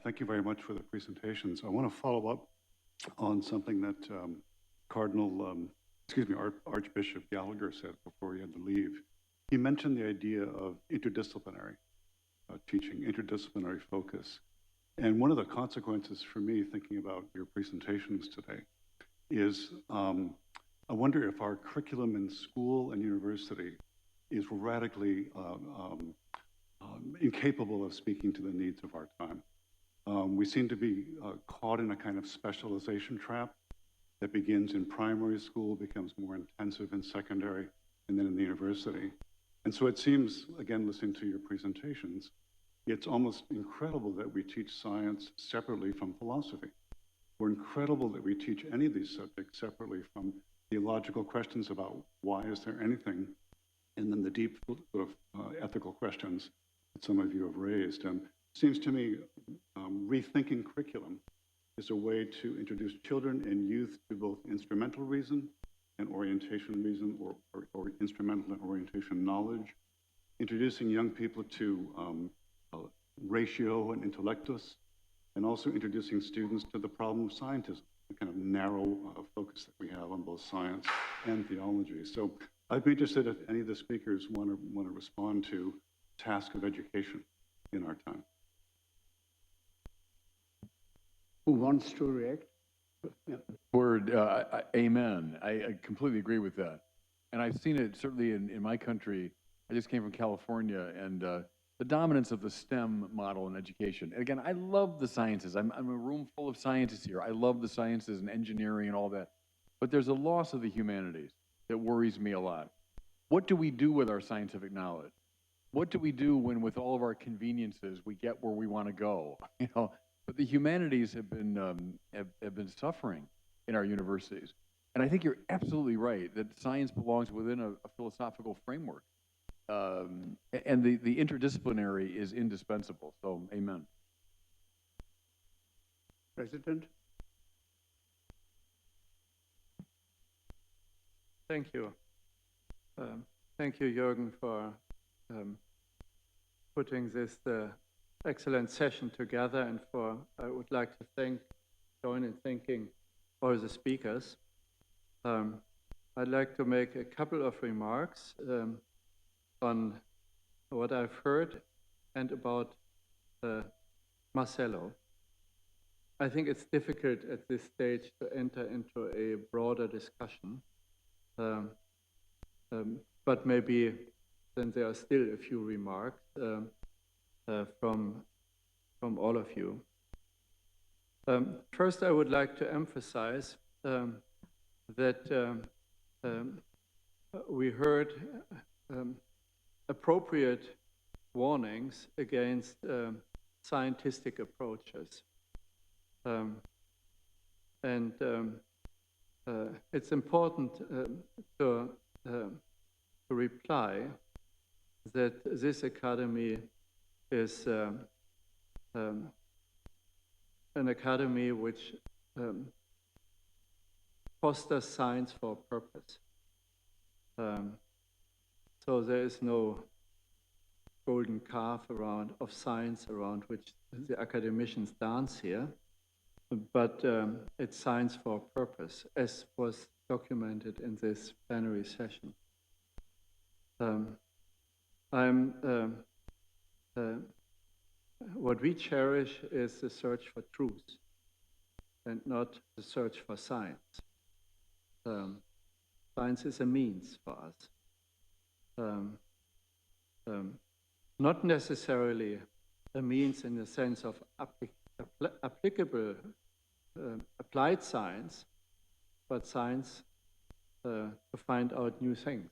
Thank you very much for the presentations. I want to follow up on something that Archbishop Gallagher said before he had to leave. He mentioned the idea of interdisciplinary teaching, interdisciplinary focus. And one of the consequences for me thinking about your presentations today is I wonder if our curriculum in school and university is radically incapable of speaking to the needs of our time. We seem to be caught in a kind of specialization trap that begins in primary school, becomes more intensive in secondary, and then in the university. And so it seems, again, listening to your presentations, it's almost incredible that we teach science separately from philosophy. Or incredible that we teach any of these subjects separately from theological questions about why is there anything, and then the deep sort of ethical questions that some of you have raised. And it seems to me rethinking curriculum is a way to introduce children and youth to both instrumental reason and orientation reason, or instrumental and orientation knowledge, introducing young people to ratio and intellectus, and also introducing students to the problem of scientism, the kind of narrow focus that we have on both science and theology. So I'd be interested if any of the speakers want to respond to the task of education in our time. Who wants to react? Yeah. Word, amen. I completely agree with that. And I've seen it certainly in my country. I just came from California, and the dominance of the STEM model in education. And again, I love the sciences. I'm a room full of scientists here. I love the sciences and engineering and all that. But there's a loss of the humanities that worries me a lot. What do we do with our scientific knowledge? What do we do when, with all of our conveniences, we get where we want to go? You know, but the humanities have been suffering in our universities. And I think you're absolutely right that science belongs within a philosophical framework. And the interdisciplinary is indispensable. So, amen. President? Thank you. Thank you, Jürgen, for putting this excellent session together, and I would like to join in thanking all the speakers. I'd like to make a couple of remarks on what I've heard and about Marcelo. I think it's difficult at this stage to enter into a broader discussion, but maybe then there are still a few remarks from all of you. First, I would like to emphasize that we heard appropriate warnings against scientific approaches. And it's important to reply that this academy is an academy which fosters science for a purpose. So there is no golden calf of science around which the academicians dance here, but it's science for a purpose, as was documented in this plenary session. What we cherish is the search for truth and not the search for science. Science is a means for us. Not necessarily a means in the sense of applicable, applied science, but science to find out new things.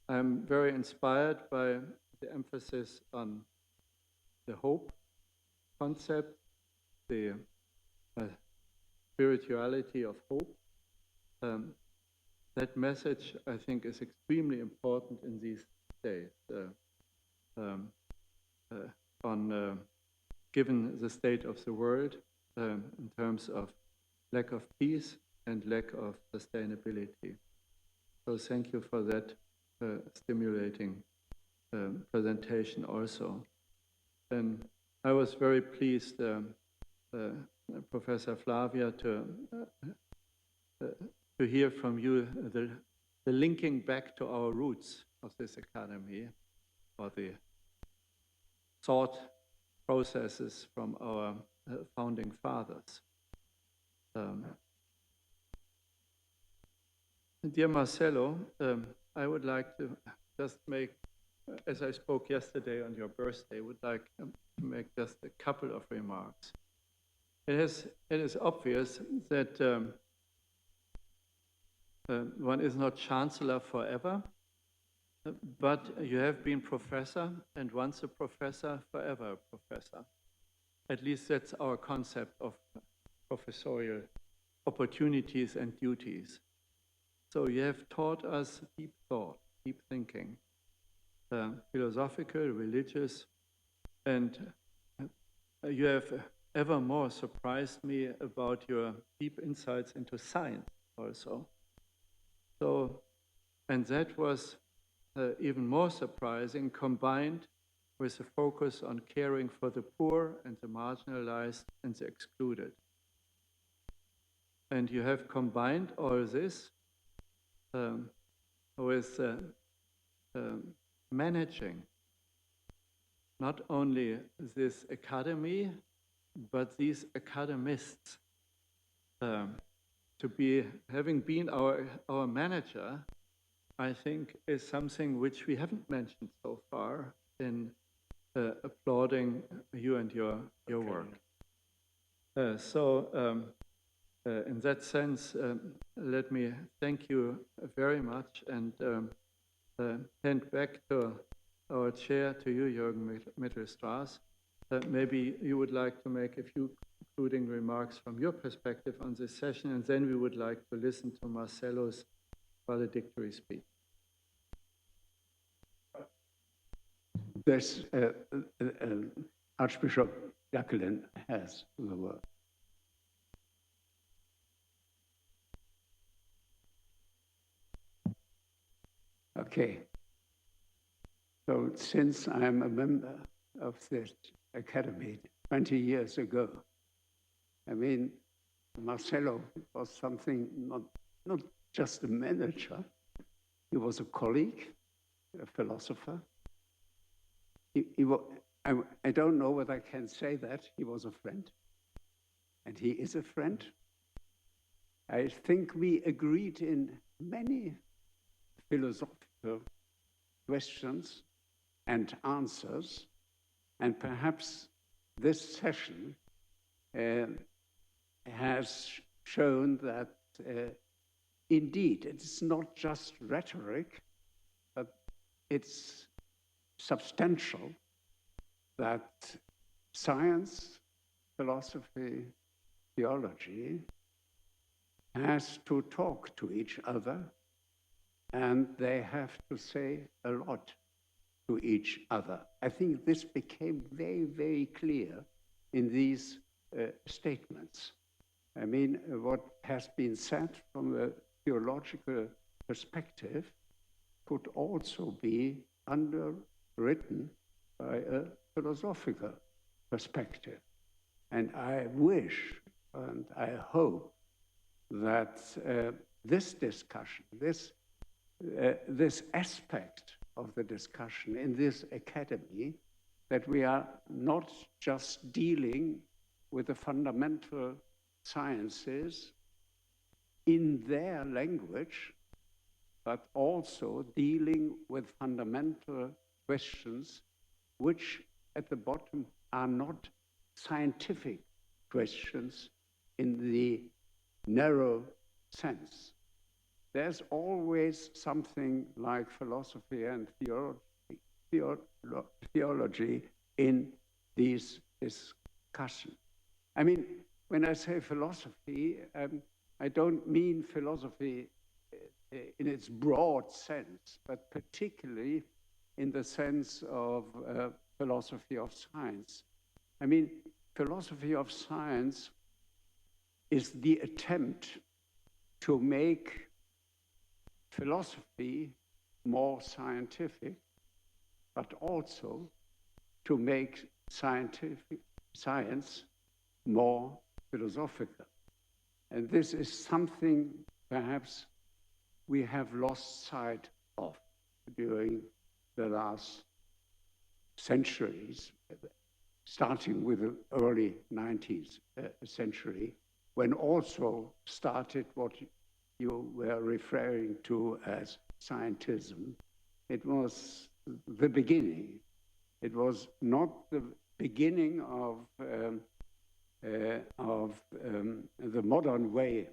I'm very inspired by the emphasis on the hope concept, the spirituality of hope. That message, I think, is extremely important in these days, given the state of the world in terms of lack of peace and lack of sustainability. So thank you for that stimulating presentation also. And I was very pleased, Professor Flavia, to hear from you the linking back to our roots of this academy, or the thought processes from our founding fathers. Dear Marcelo, I would like to just make, as I spoke yesterday on your birthday, would like to make just a couple of remarks. It is obvious that one is not Chancellor forever, but you have been professor, and once a professor, forever a professor. At least that's our concept of professorial opportunities and duties. So you have taught us deep thought, deep thinking, philosophical, religious, and you have evermore surprised me about your deep insights into science also. So, and that was even more surprising, combined with a focus on caring for the poor and the marginalized and the excluded. And you have combined all this with managing not only this academy, but these academists. To be, having been our manager, I think is something which we haven't mentioned so far in applauding you and your work. In that sense, let me thank you very much and hand back to our chair, to you, Jürgen Mittelstraß. Maybe you would like to make a few concluding remarks from your perspective on this session, and then we would like to listen to Marcelo's valedictory speech. This Archbishop Jacqueline has the word. Okay. So since I'm a member of this academy 20 years ago, I mean, Marcelo was something, not just a manager, he was a colleague, a philosopher. I don't know whether I can say that, he was a friend, and he is a friend. I think we agreed in many philosophical questions and answers, and perhaps this session has shown that indeed it's not just rhetoric, but it's substantial, that science, philosophy, theology has to talk to each other, and they have to say a lot to each other. I think this became very, very clear in these statements. I mean, what has been said from a theological perspective could also be underwritten by a philosophical perspective. And I wish and I hope that this discussion, this aspect of the discussion in this academy, that we are not just dealing with the fundamental sciences in their language, but also dealing with fundamental questions which at the bottom are not scientific questions in the narrow sense. There's always something like philosophy and theology in these discussions. I mean, when I say philosophy, I don't mean philosophy in its broad sense, but particularly in the sense of philosophy of science. I mean, philosophy of science is the attempt to make philosophy more scientific, but also to make science more philosophical. And this is something perhaps we have lost sight of during the last centuries, starting with the early 19th century, when also started what you were referring to as scientism. It was the beginning. It was not the beginning of the modern way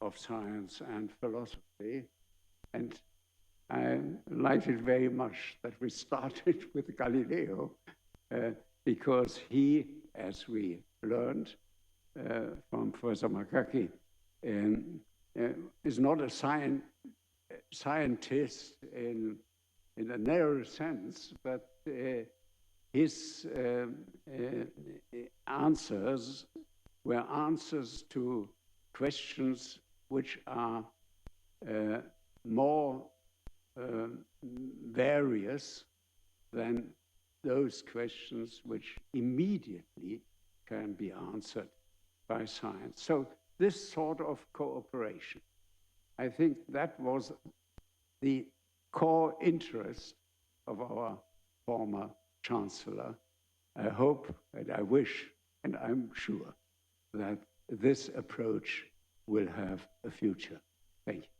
of science and philosophy. And I liked it very much that we started with Galileo, because he, as we learned from Professor Makaki, is not a scientist in a narrow sense, but his answers were answers to questions which are more various than those questions which immediately can be answered by science. So this sort of cooperation, I think that was the core interest of our former Chancellor. I hope and I wish and I'm sure that this approach will have a future. Thank you.